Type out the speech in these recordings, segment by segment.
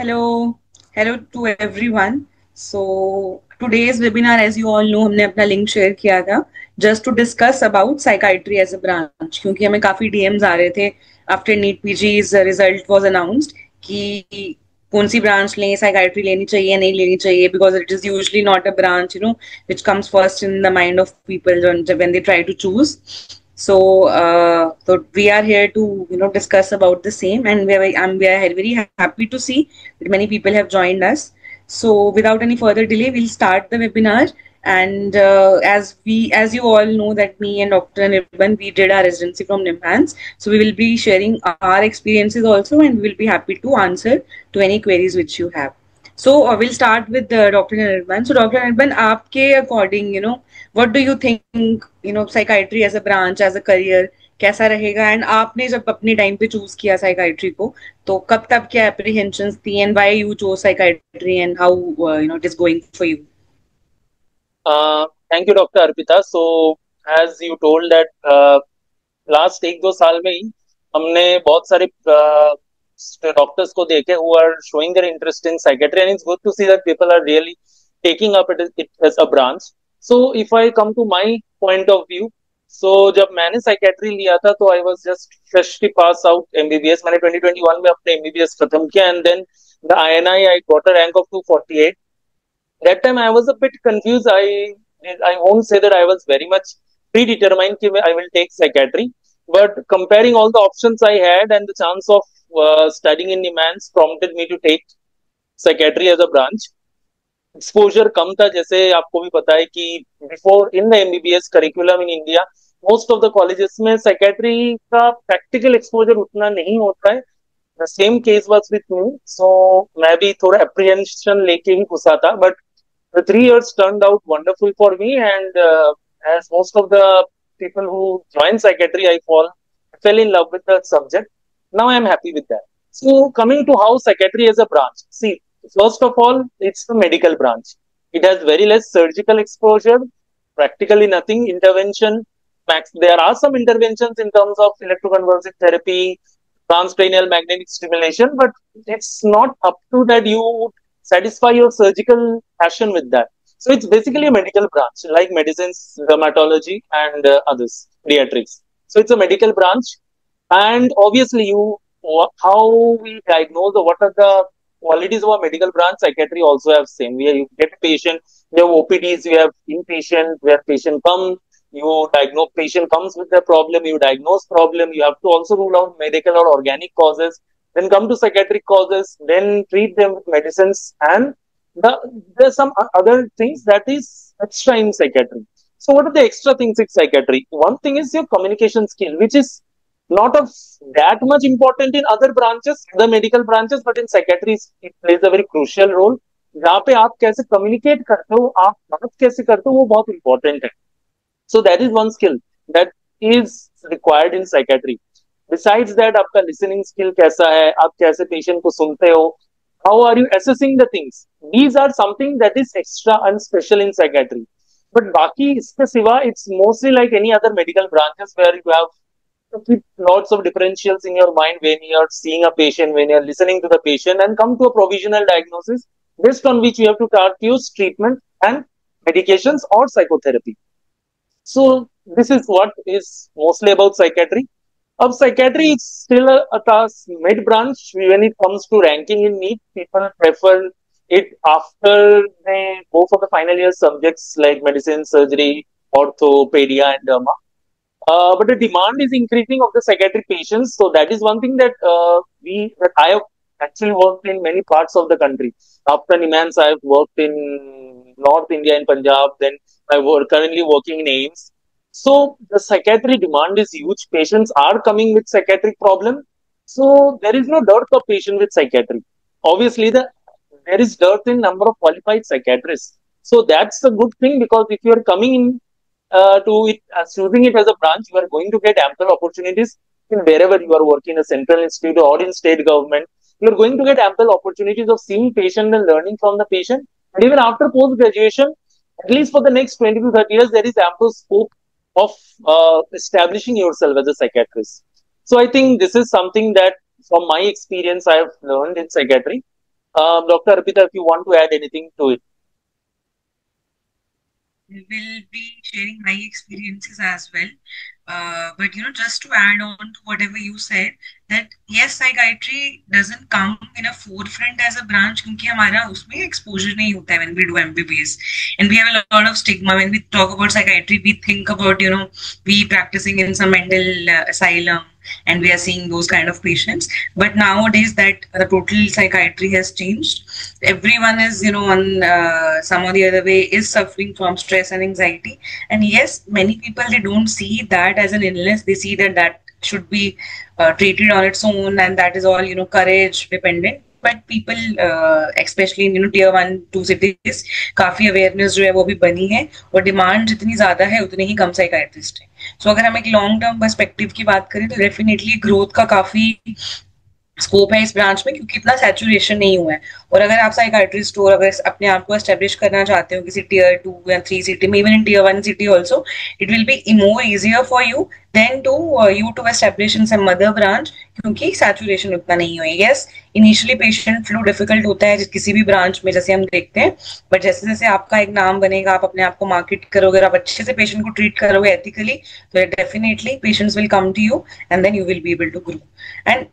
Hello, hello to everyone. So today's webinar, as you all know, हमने अपना link share किया था just to discuss about psychiatry as a branch क्योंकि हमें काफी DMs आ रहे थे after NEET PG's result was announced कि कौन सी ब्रांच लें, साइकाइट्री लेनी चाहिए नहीं लेनी चाहिए, because it is usually not a branch which comes first in the mind of people when they try to choose. So we are here to discuss about the same, and we are very happy to see that many people have joined us. So without any further delay, we'll start the webinar. And as you all know, that me and Dr. Nirban, we did our residency from NIMHANS. So we will be sharing our experiences also, and we will be happy to answer to any queries which you have. So we'll start with Dr. Nirban. So Dr. Nirban, आपके according, what do you think, psychiatry as a branch, as a career, कैसा रहेगा? And आपने जब अपने time पे choose किया psychiatry को, तो कब तब क्या एप्रीहेंशंस थी, and why you chose psychiatry, and how it is going for you? Thank you doctor Arpita. So as you told that last एक दो साल में ही हमने बहुत सारे डॉक्टर्स को देखे who are showing their interest in psychiatry, and it's good to see that people are really taking up it as a branch. So if I come to my point of view, so जब मैंने psychiatry लिया था तो I was just freshly pass out MBBS. मैंने 2021 में अपने MBBS खत्म किया, and then the INI I got a rank of 248. That time I was a bit confused. I won't say that I was very much predetermined कि I will take psychiatry, but comparing all the options I had and the chance of studying in NIMHANS prompted me to take psychiatry as a branch. Exposure कम था, जैसे आपको भी पता है कि before in the MBBS curriculum in India most of the colleges में psychiatry का प्रैक्टिकल एक्सपोजर उतना नहीं होता है. The same case was with me. So मैं भी थोड़ा एप्रीहेंशन लेके ही घुसा था, but the 3 years turned out wonderful for me, and as most of the people who join psychiatry, fell in love with the subject. Now I am happy with that. So coming to how psychiatry is a branch, see, first of all, it's a medical branch. It has very less surgical exposure, practically nothing intervention. There are some interventions in terms of electroconvulsive therapy, transcranial magnetic stimulation, but it's not up to that you satisfy your surgical passion with that. So it's basically a medical branch, like medicines, dermatology, and others, pediatrics. So it's a medical branch, and obviously, how we diagnose or what are the qualities of a medical branch, psychiatry also have same. Where you get a patient, you have OPDs, you have inpatient, where patient comes, you diagnose, patient comes with a problem, you diagnose problem, you have to also rule out medical or organic causes, then come to psychiatric causes, then treat them with medicines, and there's some other things that is extra in psychiatry. So what are the extra things in psychiatry? One thing is your communication skill, which is not of that much important in other branches, the medical branches, but in psychiatry it plays a very crucial role. जहाँ पे आप कैसे communicate करते हो, आप बात कैसे करते हो, वो बहुत important है. So that is one skill that is required in psychiatry. Besides that, आपका listening skill कैसा है, आप कैसे patient को सुनते हो, how are you assessing the things? These are something that is extra and special in psychiatry. But बाकी इसके सिवा, it's mostly like any other medical branches where you have to keep lots of differentials in your mind when you are seeing a patient, when you are listening to the patient, and come to a provisional diagnosis based on which you have to use treatment and medications or psychotherapy. So this is what is mostly about psychiatry. Of psychiatry, it's still a mid branch when it comes to ranking in NEET. People prefer it after they go for the final year subjects like medicine, surgery, orthopedia, and derma. But the demand is increasing of the psychiatric patients. So that is one thing that I have actually worked in many parts of the country. After NIMHANS, I have worked in North India in Punjab. Then I currently working in AIIMS. So the psychiatry demand is huge. Patients are coming with psychiatric problem. So there is no dearth of patient with psychiatry. Obviously, there is dearth in number of qualified psychiatrists. So that's a good thing, because if you are coming in to it, choosing it as a branch, you are going to get ample opportunities in wherever you are working, a central institute or in state government. You are going to get ample opportunities of seeing patient and learning from the patient. And even after post graduation, at least for the next 20 to 30 years, there is ample scope of establishing yourself as a psychiatrist. So I think this is something that, from my experience, I have learned in psychiatry. Dr. Arpita, if you want to add anything to it. Will be sharing my experiences as well. But just to add on to whatever you said, that yes, psychiatry doesn't come in a forefront as a branch क्योंकि हमारा उसमें exposure नहीं होता है when we do MBBS, and we have a lot of stigma when we talk about psychiatry. We think about we practicing in some mental asylum, and we are seeing those kind of patients. But nowadays that the total psychiatry has changed. Everyone is on some or the other way is suffering from stress and anxiety, and yes, many people, they don't see that as an illness. They see that should be treated on its own, and that is all courage dependent. But people especially in tier 1-2 cities, काफी awareness जो है वो भी बनी है, और demand जितनी ज्यादा है उतने ही कम साइकाइट्रिस्ट है. सो अगर हम एक लॉन्ग टर्म पर्सपेक्टिव की बात करें तो डेफिनेटली ग्रोथ का काफी स्कोप है इस ब्रांच में, क्योंकि इतना सैचुरेशन नहीं हुआ है. और अगर आप साइकाइट्रिस्ट हो, अगर अपने आप को एस्टेब्लिश करना चाहते हो किसी tier 2 या 3 सिटी में, even in tier 1 city also, it will be more easier for you than to you to establish in some other branch, क्योंकि सैचुरेशन उतना नहीं हुआ है. Yes, initially patient flow difficult होता है किसी भी ब्रांच में, जैसे हम देखते हैं. बट जैसे जैसे आपका एक नाम बनेगा, आप अपने आप को मार्केट करोगे, आप अच्छे से पेशेंट को ट्रीट करोगे एथिकली, तो definitely patients will come to you, and then you will be able to grow. And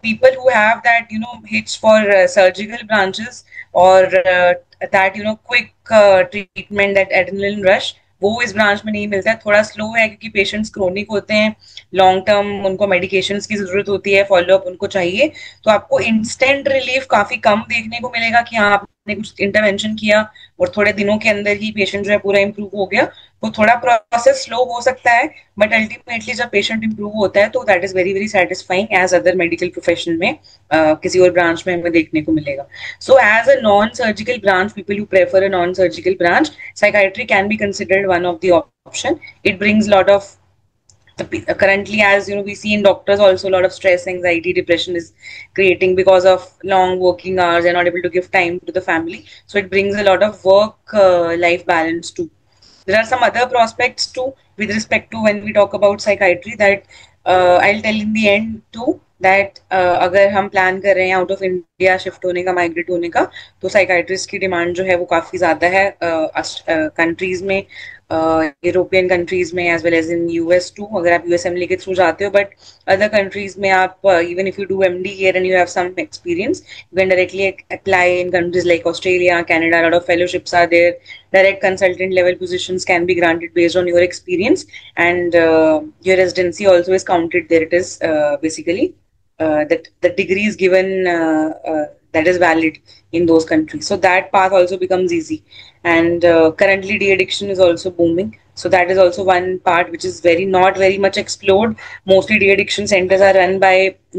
people who have that hits for surgical branches, or that quick treatment, that adrenaline rush, वो इस branch में नहीं मिलता है. थोड़ा slow है क्योंकि patients chronic होते हैं, लॉन्ग टर्म उनको मेडिकेशंस की जरूरत होती है, फॉलोअप उनको चाहिए. तो आपको इंस्टेंट रिलीफ काफी कम देखने को मिलेगा कि हाँ आपने कुछ इंटरवेंशन किया और थोड़े दिनों के अंदर ही पेशेंट जो है पूरा इंप्रूव हो गया. तो थोड़ा प्रोसेस स्लो हो सकता है, बट अल्टीमेटली जब पेशेंट इंप्रूव होता है तो that is very very satisfying as other medical profession में किसी और ब्रांच में हमें देखने को मिलेगा. So as a non surgical branch, people who prefer a non surgical branch, psychiatry can be considered one of the option. It brings lot of currently, as we see in doctors also, a lot of stress, anxiety, depression is creating because of long working hours. They're not able to give time to the family, so it brings a lot of work life balance too. There are some other prospects too with respect to when we talk about psychiatry, that I'll tell in the end too, that अगर हम plan कर रहे हैं out of India shift होने का, migrate होने का, तो साइकाइट्रिस्ट की डिमांड जो है वो काफी ज्यादा है कंट्रीज में, यूरोपियन कंट्रीज में, as well as in US too, अगर आप यूएसएमएल के थ्रू जाते हो. बट अदर कंट्रीज में आप even if you do MD here and you have some experience, you can directly apply in countries like Australia, Canada. Lot of fellowships are there. Direct consultant level positions can be granted based on your experience, and your residency also is counted there. It is basically that the degree is given that is valid in those countries, so that path also becomes easy. And currently de-addiction is also booming, so that is also one part which is not very much explored. Mostly de-addiction centers are run by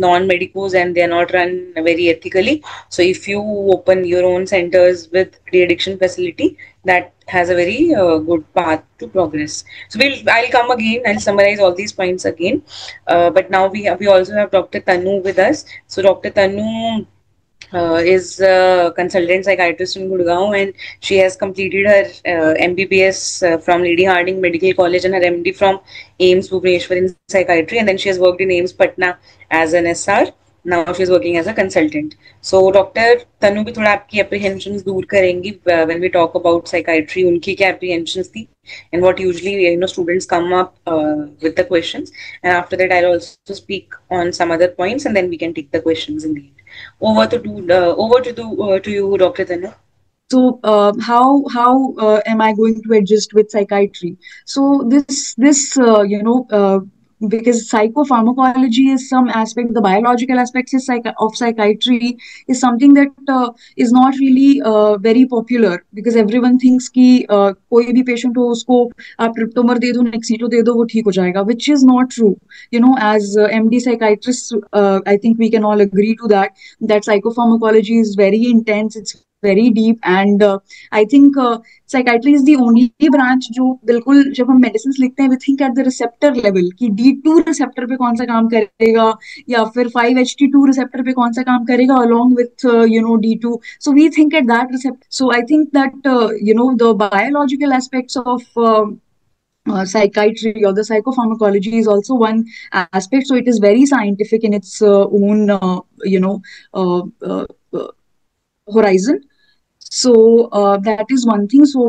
non-medicos, and they are not run very ethically. So if you open your own centers with de-addiction facility, that has a very good path to progress. So I'll come again, I'll summarize all these points again, but now we also have Dr. Tanu with us. So Dr. Tanu is a consultant psychiatrist in Gurgaon, and she has completed her MBBS from Lady Hardinge Medical College and her MD from AIIMS Bhubaneswar in psychiatry, and then she has worked in AIIMS Patna as an SR. Now she is working as a consultant. So Dr. Tanu भी थोड़ा आपकी apprehensions दूर करेंगी when we talk about psychiatry. उनकी क्या apprehensions थी, and what usually students come up with the questions, and after that I'll also speak on some other points, and then we can take the questions in the end. Over to you, Dr. Tanu. So how am I going to adjust with psychiatry? So this because psychopharmacology is some aspect, the biological aspects of psychiatry is something that is not really very popular, because everyone thinks कि कोई भी patient हो उसको आप ट्रिप्टोमर दे दो, नेक्सिटो दे दो, वो ठीक हो जाएगा, which is not true. As MD psychiatrists, I think we can all agree to that psychopharmacology is very intense, it's very deep, and I think psychiatry is the only branch जो बिल्कुल जब हम medicines लिखते हैं we think at the receptor level कि D2 receptor पे कौन सा काम करेगा, या फिर 5-HT2 receptor पे कौन सा काम करेगा along with D2. So we think at that receptor. So I think that the biological aspects of psychiatry or the psychopharmacology is also one aspect. So it is very scientific in its own horizon. So that is one thing. So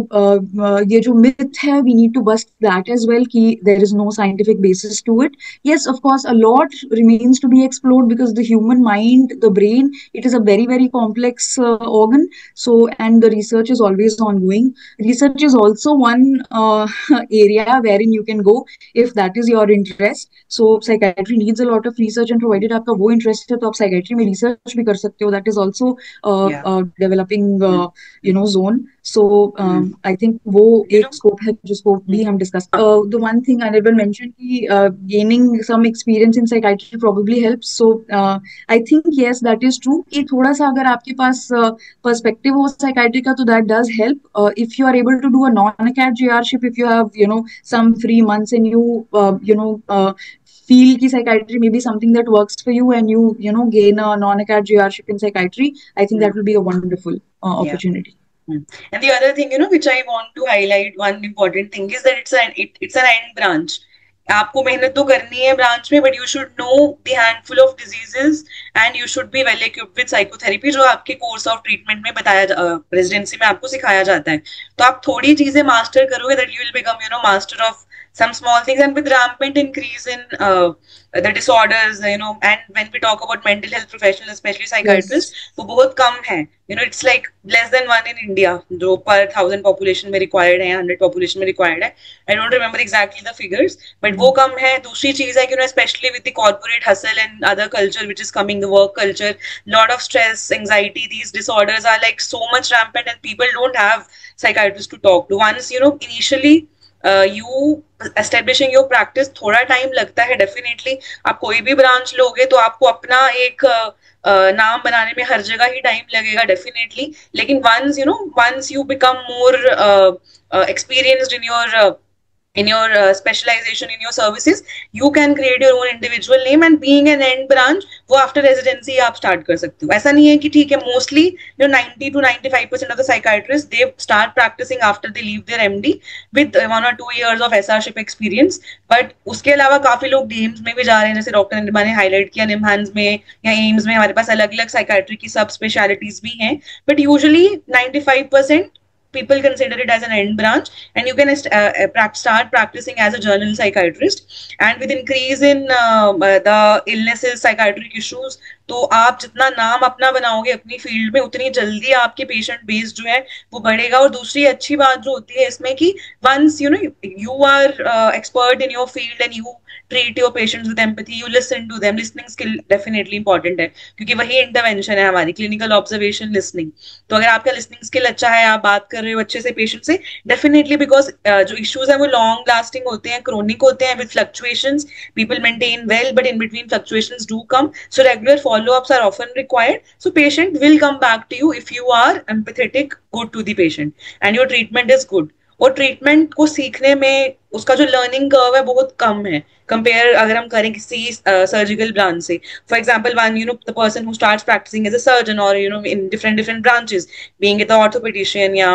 ये जो myth है, we need to bust that as well, कि there is no scientific basis to it. Yes, of course, a lot remains to be explored because the human mind, the brain, it is a very, very complex organ. So, and the research is always ongoing. Research is also one area wherein you can go if that is your interest. So, psychiatry needs a lot of research, and provided आपका वो interest है, तो आप psychiatry में research भी कर सकते हो. That is also Yeah. developing Mm. zone. So I think वो You एक know, scope है जिसको भी हम discuss. The one thing Anirban mentioned कि gaining some experience in psychiatry probably helps. So I think yes, that is true कि थोड़ा सा अगर आपके पास perspective हो psychiatry का, तो that does help. If you are able to do a non-acad JRship, if you have some free months and feel ki psychiatry may be something that works for you, and you gain a non-acad JRship in psychiatry, I think that will be a wonderful yeah. opportunity. And the other thing, which I want to highlight, one important thing is that it's an end branch. आपको मेहनत तो करनी है branch में, but you should know the handful of diseases and you should be well equipped with psychotherapy, जो आपके course of treatment में बताया रेजिडेंसी में आपको सिखाया जाता है. तो आप थोड़ी चीजें मास्टर करोगे, that you will become master of some small things. And with rampant increase in the disorders, and when we talk about mental health professionals, especially psychiatrists, वो बहुत कम है. It's like less than 1 in India जो per 1000 population में required है, 100 population में required है. I don't remember exactly the figures, but वो कम है. दूसरी चीज है कि especially with the corporate hustle and other culture which is coming, the work culture, lot of stress, anxiety, these disorders are like so much rampant, and people don't have psychiatrists to talk to. Once initially you establishing your practice, थोड़ा time लगता है definitely. आप कोई भी branch लोगे तो आपको अपना एक नाम बनाने में हर जगह ही टाइम लगेगा डेफिनेटली. लेकिन once you become more experienced in your specialization, in your services, you can create your own individual name, and being an end branch, वो after residency आप start कर सकते हो. ऐसा नहीं है कि ठीक है, mostly 90 to 95% of the psychiatrists, they start practicing after they leave their MD with 1 or 2 years of SRship experience. But उसके अलावा काफी लोग डीम्स में भी जा रहे हैं, जैसे डॉक्टर निर्मा ने हाईलाइट किया, निम्हांस में या एम्स में हमारे पास अलग अलग साइकाट्री की सब स्पेशलिटीज भी हैं. But usually 95% people consider it as an end branch, and you can start practicing as a general psychiatrist. And with increase in the illnesses, psychiatric issues, तो आप जितना नाम अपना बनाओगे अपनी फील्ड में, उतनी जल्दी आपके पेशेंट बेस जो है वो बढ़ेगा. और दूसरी अच्छी बात जो होती है इसमें कि once you are expert in your field and you treat your patients with empathy, you listen to them. Listening skill definitely important है, क्योंकि वही इंटरवेंशन है हमारी, क्लिनिकल ऑब्जर्वेशन, लिसनिंग. तो अगर आपका लिसनिंग स्किल अच्छा है, आप बात कर रहे हो अच्छे से पेशेंट से, डेफिनेटली, बिकॉज जो इश्यूज है वो लॉन्ग लास्टिंग होते हैं, क्रोनिक होते हैं, with fluctuations. People maintain well, but in between fluctuations do come, so regular follow-ups are often required. So patient will come back to you if you are empathetic, good to the patient, and your treatment is good. और treatment को सीखने में उसका जो learning curve है बहुत कम है, कंपेयर अगर हम करें किसी सर्जिकल ब्रांच से. For example, one the person who starts practising as a surgeon और in different branches, being it the orthopedician या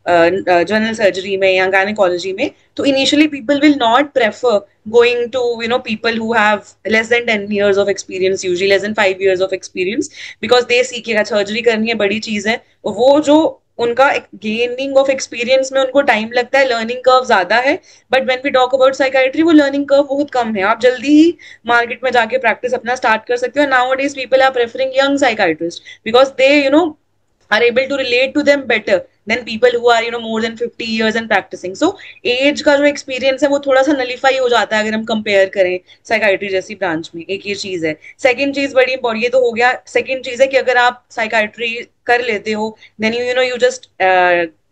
जनरल सर्जरी में या गायनेकोलॉजी में, तो initially people will not prefer going to people who have less than 10 years of experience, usually less than 5 years of experience, because they सीखेगा surgery करनी है, बड़ी चीज है. वो जो उनका गेनिंग ऑफ एक्सपीरियंस में उनको टाइम लगता है, लर्निंग कर्व ज्यादा है. But when we talk about psychiatry, वो लर्निंग कर्व बहुत कम है. आप जल्दी ही मार्केट में जाके प्रैक्टिस अपना स्टार्ट कर सकते हो. Nowadays people are preferring young psychiatrist because they are able to relate to them better than people who are more than 50 years and practicing. So age का जो experience है वो थोड़ा सा nullify हो जाता है अगर हम compare करें psychiatry जैसी branch में. एक ये चीज है. Second चीज बड़ी important, ये तो हो गया. Second चीज है कि अगर आप psychiatry कर लेते हो, then you just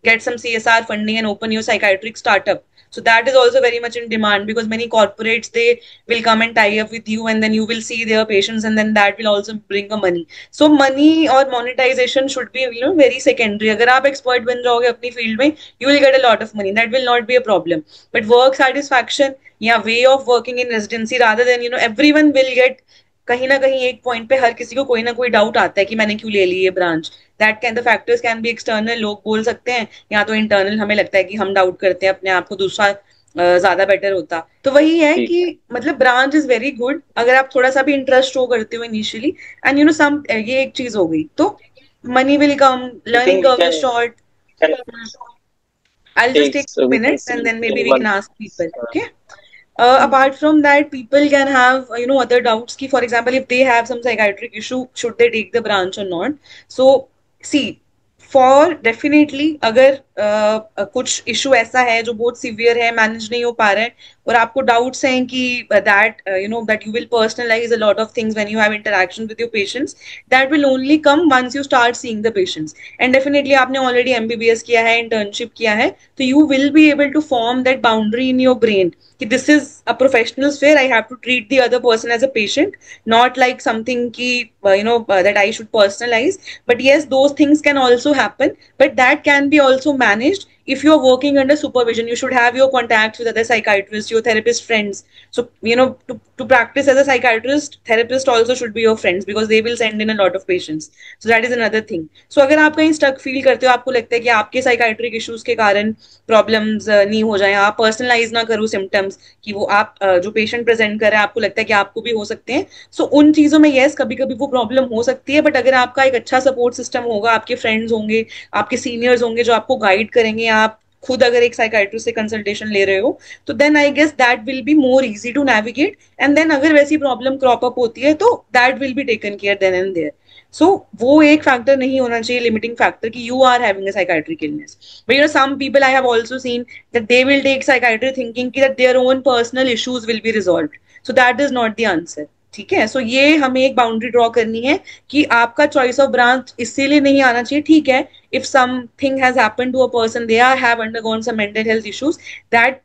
get some CSR funding and open your psychiatric startup. So that is also very much in demand, because many corporates, they will come and tie up with you, and then you will see their patients, and then that will also bring a money. So money or monetization should be very secondary. अगर आप expert बन जाओगे अपनी field में, you will get a lot of money. That will not be a problem. But work satisfaction या way of working in residency, rather than everyone will get कहीं ना कहीं एक पॉइंट पे हर किसी को कोई ना कोई डाउट आता है कि मैंने क्यों ले ली ये branch. That can the factors can be external, लोग बोल सकते हैं, या तो इंटरनल हमें लगता है कि हम डाउट करते हैं अपने आप को, दूसरा ज्यादा बेटर होता. तो वही है कि मतलब ब्रांच इज वेरी गुड अगर आप थोड़ा सा भी इंटरेस्ट शो करते हो इनिशियली, एंड सम ये एक चीज हो गई. तो money will come, I learning think we curve is short. can I'll just take we can 2 minutes and see then maybe in we can one. ask people. Uh, Okay. Apart from that, people can have other doubts. Ki, for example, if they have some psychiatric issue, should they take the branch or not? So, see, for definitely अगर कुछ issue ऐसा है जो बहुत severe है, manage नहीं हो पा रहा है और आपको डाउट्स हैं कि that you will personalize a lot of things when you have interaction with your patients, that will only come once you start seeing the patients. And definitely आपने already MBBS किया है, internship किया है, तो you will be able to form that boundary in your brain कि this is a professional sphere, I have to treat the other person as a patient, not like something ki that I should personalize. But yes, those things can also happen, but that can be also managed if you're working under supervision. You should have your contacts with other psychiatrists, your therapist friends. So to practice as a psychiatrist, therapist also should be your friends because they will send in a lot of patients. So that is another thing. So अगर आप कहीं stuck feel करते हो, आपको लगता है कि आपके साइकाइट्रिक इश्यूज के कारण प्रॉब्लम्स नहीं हो जाए, आप पर्सनलाइज ना करो सिम्टम्स कि वो आप जो पेशेंट प्रेजेंट कर रहे हैं आपको लगता है कि आपको भी हो सकते हैं. सो उन चीजों में यस कभी कभी वो प्रॉब्लम हो सकती है, बट अगर आपका एक अच्छा सपोर्ट सिस्टम होगा, आपके फ्रेंड्स होंगे, आपके सीनियर्स होंगे जो आपको गाइड करेंगे, आप खुद अगर एक साइकाइट्रिस्ट से कंसल्टेशन ले रहे हो, तो then I guess that will be more easy to navigate. And then अगर वैसी प्रॉब्लम क्रॉप अप होती है तो that will be taken care then and there. So वो एक फैक्टर नहीं होना चाहिए लिमिटिंग फैक्टर कि you are having a psychiatric illness. But some people I have also seen that they will take psychiatry thinking कि that their own personal issues will be resolved. So that is not the answer. ठीक है. सो ये हमें एक boundary draw करनी है कि आपका चॉइस ऑफ ब्रांच इसीलिए नहीं आना चाहिए. ठीक है, if something has happened to a person, they have undergone some mental health issues, that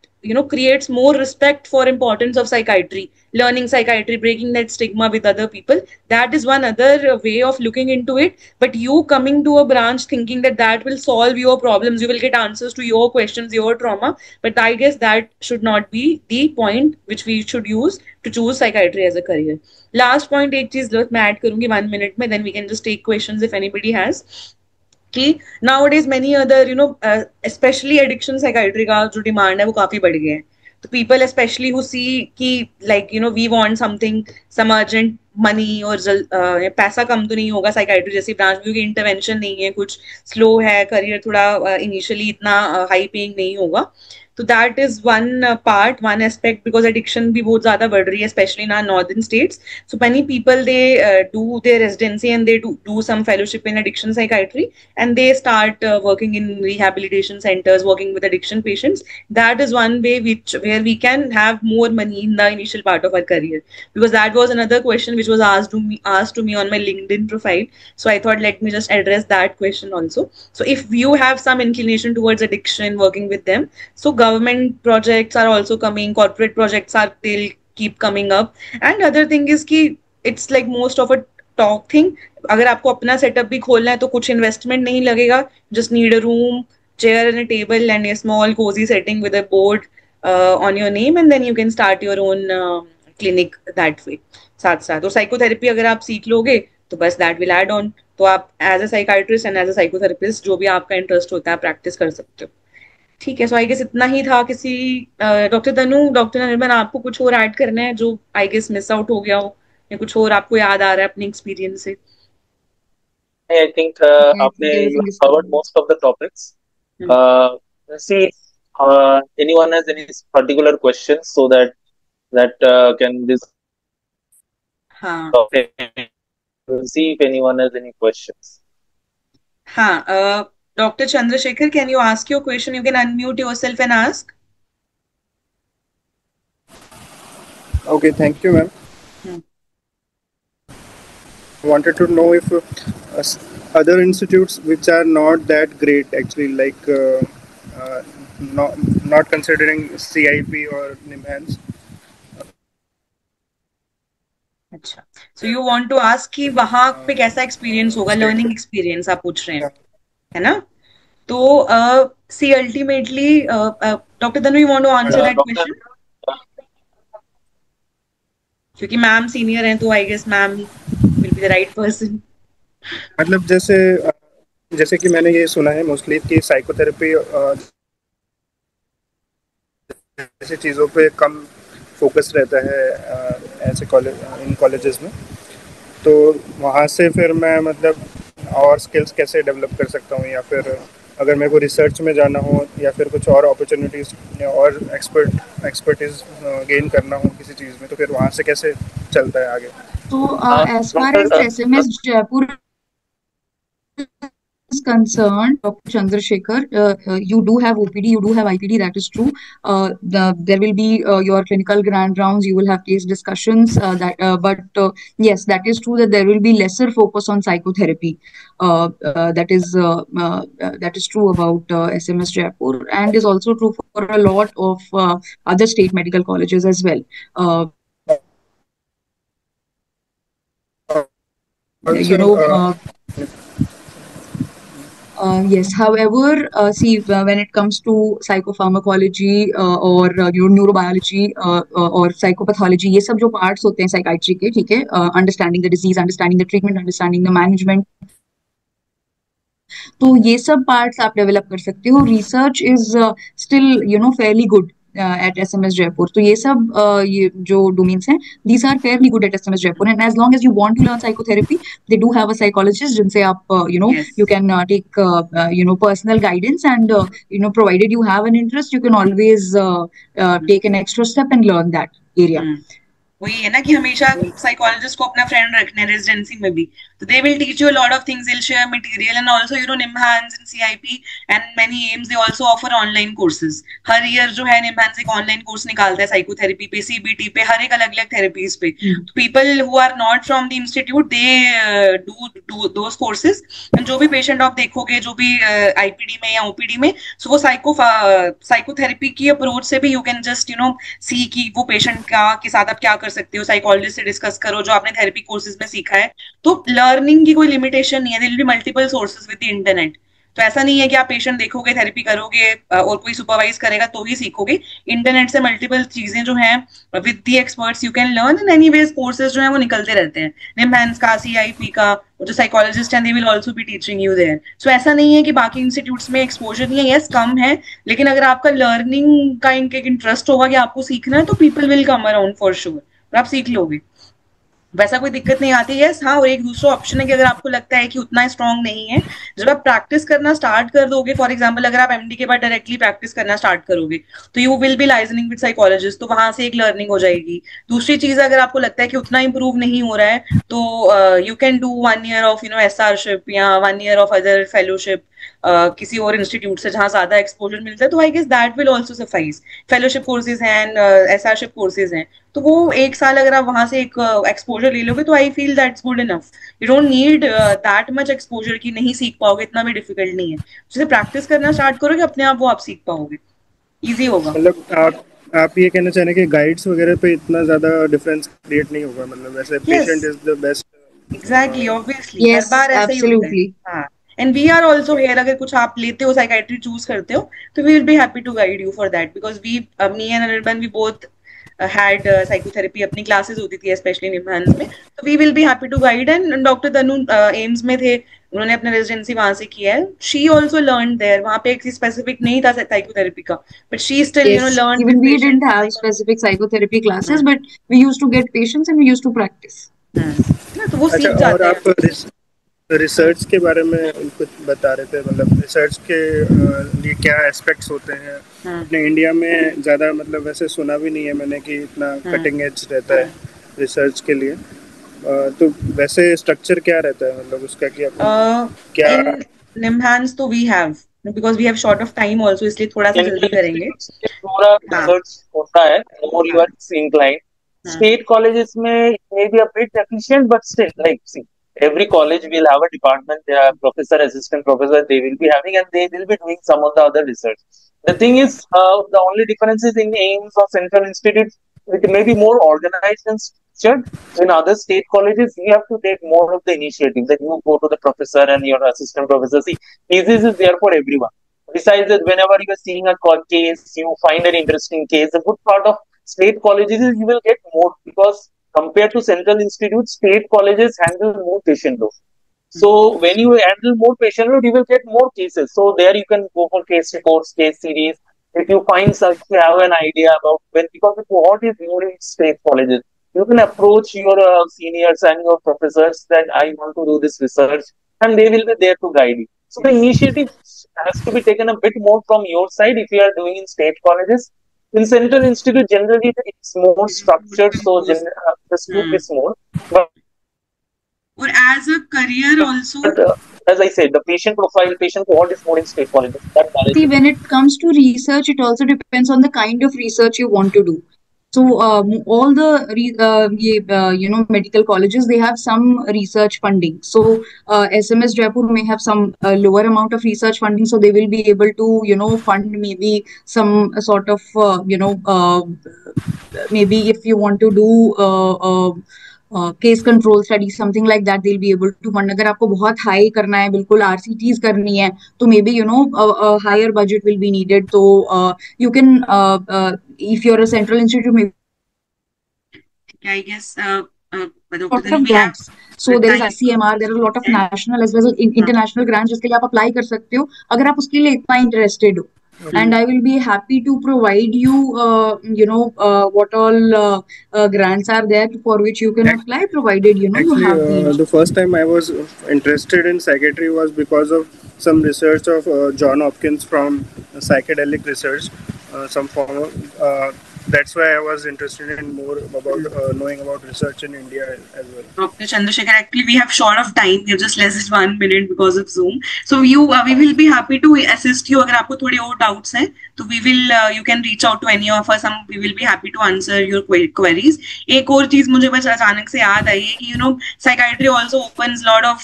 creates more respect for importance of psychiatry, learning psychiatry, breaking that stigma with other people. That is one other way of looking into it. But you coming to a branch thinking that that will solve your problems, you will get answers to your questions, your trauma, but I guess that should not be the point which we should use to choose psychiatry as a career. Last point एक चीज मैं add करूंगी 1 minute में, then we can just take questions if anybody has. कि nowadays many other especially addiction psychiatry का जो demand है वो काफी बढ़ गया है. तो people especially who see कि like we want something, some urgent money और पैसा कम तो नहीं होगा साइकाइट्री जैसी ब्रांच में क्योंकि इंटरवेंशन नहीं है, कुछ स्लो है, करियर थोड़ा इनिशियली इतना हाई पेइंग नहीं होगा. तो that is one part, one aspect, because addiction भी बहुत ज्यादा बढ़ रही है specially in our northern states. So many people they do their residency and they do some fellowship in addiction psychiatry and they start working in rehabilitation centers, working with addiction patients. That is one way where we can have more money in the initial part of our career, because that was another question which was asked to me on my LinkedIn profile. So I thought let me just address that question also. So if you have some inclination towards addiction, working with them, so government projects are also coming, corporate projects are, they'll keep coming up. And other thing is कि it's like most of a talk thing. अगर आपको अपना setup भी खोलना है तो कुछ investment नहीं लगेगा, just need a room, chair and a table and a small cozy setting with a board on your name, and then you can start your own clinic that way. साथ साथ और साइकोथेरेपी अगर आप सीख लोगे तो बस दैट विल एड ऑन. तो आप as a psychiatrist and as a psychotherapist जो भी आपका इंटरेस्ट होता है प्रैक्टिस कर सकते हो. ठीक है. सो आई गेस इतना ही था. किसी डॉक्टर तनु, डॉक्टर निर्मल, आपको कुछ और ऐड करना है जो आई गेस मिस आउट हो गया हो, या कुछ और आपको याद आ रहा है अपने एक्सपीरियंस से? I think I आपने think you everything have is covered covered. most of the topics. See, anyone has any particular questions so that can this हाँ see if anyone has any questions. हाँ. Doctor Chandrashekhar, can you ask your question? You can unmute yourself and ask. Okay, thank you, ma'am. Wanted to know if other institutes which are not that great actually, like not considering CIP or NIMHANS. अच्छा. So you want to ask कि वहां पे कैसा experience होगा, learning experience आप पूछ रहे हैं, है ना? तो see ultimately doctor Tanu, you want to answer that Doctor, question? क्योंकि मैम सीनियर हैं तो I guess ma'am will be the right person. मतलब जैसे कि मैंने ये सुना है मोस्टली कि साइकोथेरेपी ऐसी चीज़ों पे कम फोकस रहता है ऐसे कॉलेज इन कॉलेजेस में. तो वहाँ से फिर मैं मतलब और स्किल्स कैसे डेवलप कर सकता हूँ, या फिर अगर मेरे को रिसर्च में जाना हो या फिर कुछ और अपॉर्चुनिटीज़ और एक्सपर्टीज गेन करना हो किसी चीज़ में, तो फिर वहाँ से कैसे चलता है आगे? So, as far as doctor SMS Jaipur is concerned, Dr. Chandrasekhar, you do have OPD, you do have IPD, that is true. There will be your clinical grand rounds, you will have case discussions, but yes, that is true that there will be lesser focus on psychotherapy. That is true about SMS Jaipur, and is also true for a lot of other state medical colleges as well. You Also, know, yes. However, see, when it comes to psychopharmacology or neurobiology or psychopathology, ये सब जो parts होते हैं psychiatry के, ठीक है, understanding the disease, understanding the treatment, understanding the management, तो ये सब पार्ट्स आप डेवलप कर सकते हो. Research is still fairly good at SMS Jaipur. तो ये सब ये जो डोमेन्स हैं, these are fairly good at SMS Jaipur, and as long as you want to learn psychotherapy, they do have a psychologist जिनसे आप Yes. you can take personal guidance, and provided you have an interest, you can always take an extra step and learn that area. वही है ना कि हमेशा psychologist को अपना friend रखना है रेजिडेंसी में भी, तो they will teach you a lot of things, they will share material, and also निम्हांस and CIP and many AIIMS they also offer online courses. Her year जो है निम्हांस एक ऑनलाइन कोर्स निकालता है साइकोथेरेपी पे, CBT पे, हर एक अलग अलग थेरेपीज पे. People who are not from the institute they do those courses, and जो भी पेशेंट आप देखोगे जो भी IPD में या OPD में, सो वो साइकोथेरेपी की अप्रोच से भी यू कैन जस्ट सी कि वो पेशेंट के साथ आप क्या कर सकते हो. साइकोलॉजिस्ट से डिस्कस करो जो आपने थेरेपी कोर्सेज में सीखा है. तो लर्निंग की कोई लिमिटेशन नहीं है, there will be multiple sources with the internet. तो ऐसा नहीं है कि आप पेशेंट देखोगे, थेरेपी करोगे और कोई सुपरवाइज करेगा तो ही सीखोगे. इंटरनेट से मल्टीपल चीजें जो हैं with the experts you can learn, and anyways courses जो हैं वो निकलते रहते हैं, निम्हांस का, CIP का. जो साइकोलॉजिस्ट हैं they will also be teaching you there. So ऐसा नहीं है कि बाकी इंस्टीट्यूट्स में एक्सपोजर नहीं है, यस कम है, लेकिन अगर आपका लर्निंग का एक इंटरेस्ट होगा कि आपको सीखना है, तो people will come around for sure, और आप सीख लोगे, वैसा कोई दिक्कत नहीं आती है. हाँ, और एक दूसरा ऑप्शन है कि अगर आपको लगता है कि उतना स्ट्रांग नहीं है, जब आप प्रैक्टिस करना स्टार्ट कर दोगे, फॉर एग्जांपल अगर आप MD के बाद डायरेक्टली प्रैक्टिस करना स्टार्ट करोगे, तो you will B liaisoning with psychologist, तो वहां से एक लर्निंग हो जाएगी. दूसरी चीज, अगर आपको लगता है कि उतना इंप्रूव नहीं हो रहा है, तो you can do 1 year of SRship या 1 year ऑफ अदर फेलोशिप किसी और इंस्टीट्यूट से जहां ज्यादा एक्सपोजर मिलता है, तो I guess that will also suffice. Fellowship courses हैं, SRship कोर्सेज हैं, तो वो 1 साल अगर आप वहां से एक एक्सपोजर ले लोगे, तो I feel that's good enough. You don't need that much exposure की नहीं सीख पाओगे, इतना भी डिफिकल्ट नहीं है. जैसे प्रैक्टिस करना स्टार्ट करोगे, अपने आप वो आप सीख पाओगे, इजी होगा. मतलब आप ये कहना चाह रहे हैं कि गाइड्स वगैरह पे इतना ज्यादा डिफरेंस क्रिएट नहीं होगा, मतलब वैसे patient is the best? Exactly, obviously हर Yes, बार ऐसा ही होता है. absolutely. हाँ, and we are also here, अगर कुछ आप लेते हो, साइकाइट्री चूज करते हो, तो we will be happy to guide you for that, because me and Anirban, we both had psychotherapy, अपनी क्लासेस होती थी स्पेशली निम्हांस में, तो we will be happy to guide. And doctor Tanu AIIMS में थे, उन्होंने अपना रेजिडेंसी वहां से किया है. शी ऑल्सो लर्न देयर, वहां पे एक स्पेसिफिक नहीं था साइकोथेरेपी का, but she still Yes, learn even we didn't have specific psychotherapy classes, but we used to get patients and we used to practice. ना, तो वो अच्छा, सीख और जाते हैं. आप रिसर्च के बारे में कुछ बता रहे थे, मतलब रिसर्च के लिए क्या एस्पेक्ट्स होते हैं? अपने इंडिया में ज़्यादा मतलब वैसे सुना भी नहीं है मैंने कि इतना कटिंग एज रहता है रिसर्च के लिए. तो वैसे स्ट्रक्चर क्या रहता है, मतलब उसका क्या? इन निम्हांस तो we have, because we have short of time also, इसलिए थोड़ा सा जल्दी करेंगे. पूरा रिसर्च होता है, more you are inclined. State colleges में may be a bit efficient, but still, like, see, every college will have a department, professor, assistant professor, they will be having, and they will be doing some of the other research. The thing is, the only difference is in AIIMS or central institutes, it may be more organized and structured. In other state colleges, you have to take more of the initiative, that you go to the professor and your assistant professor. See, thesis is there for everyone. Besides that, whenever you are seeing a case, you find an interesting case, the good part of state colleges is you will get more, because compared to central institutes, state colleges handle more patient load. So when you handle more patient load, you will get more cases. So there you can go for case reports, case series. If you find such, you have an idea about because what is more in state colleges, you can approach your seniors and your professors that I want to do this research, and they will be there to guide you. So the initiative has to be taken a bit more from your side if you are doing in state colleges. In Central Institute, generally it's more structured, so the scope is more. But or as a career also, as I said, the patient profile, patient cohort is more in state colleges. That knowledge See, is when it comes to research, it also depends on the kind of research you want to do. So, all the medical colleges, they have some research funding. So, SMS Jaipur may have some lower amount of research funding, so they will be able to fund maybe some sort of maybe if you want to do case control study something like that they will be able to fund. अगर आपको बहुत high करना है, बिल्कुल RCTs करनी है, तो may be higher budget will be needed. तो you can if you are a central institute में I guess lot of grants. So there is ICMR, there are a lot of national as well as international grants जिसके लिए आप apply कर सकते हो अगर आप उसके लिए इतना इंटरेस्टेड हो. And I will be happy to provide you, what all grants are there for which you can apply, provided you have the first time I was interested in psychiatry was because of some research of John Hopkins from psychedelic research, some form of. That's why I was interested in more about knowing about research in India as well. Dr. Chandrasekhar, actually we have short of time. We have just less than 1 minute because of Zoom. So we will be happy to assist you. अगर आपको थोड़े और doubts हैं, तो you can reach out to any of us. We will be happy to answer your queries. एक और चीज मुझे बस अचानक से याद आई है कि psychiatry also opens lot of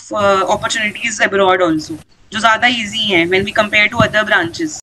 opportunities abroad also, जो ज़्यादा easy हैं when we compare to other branches.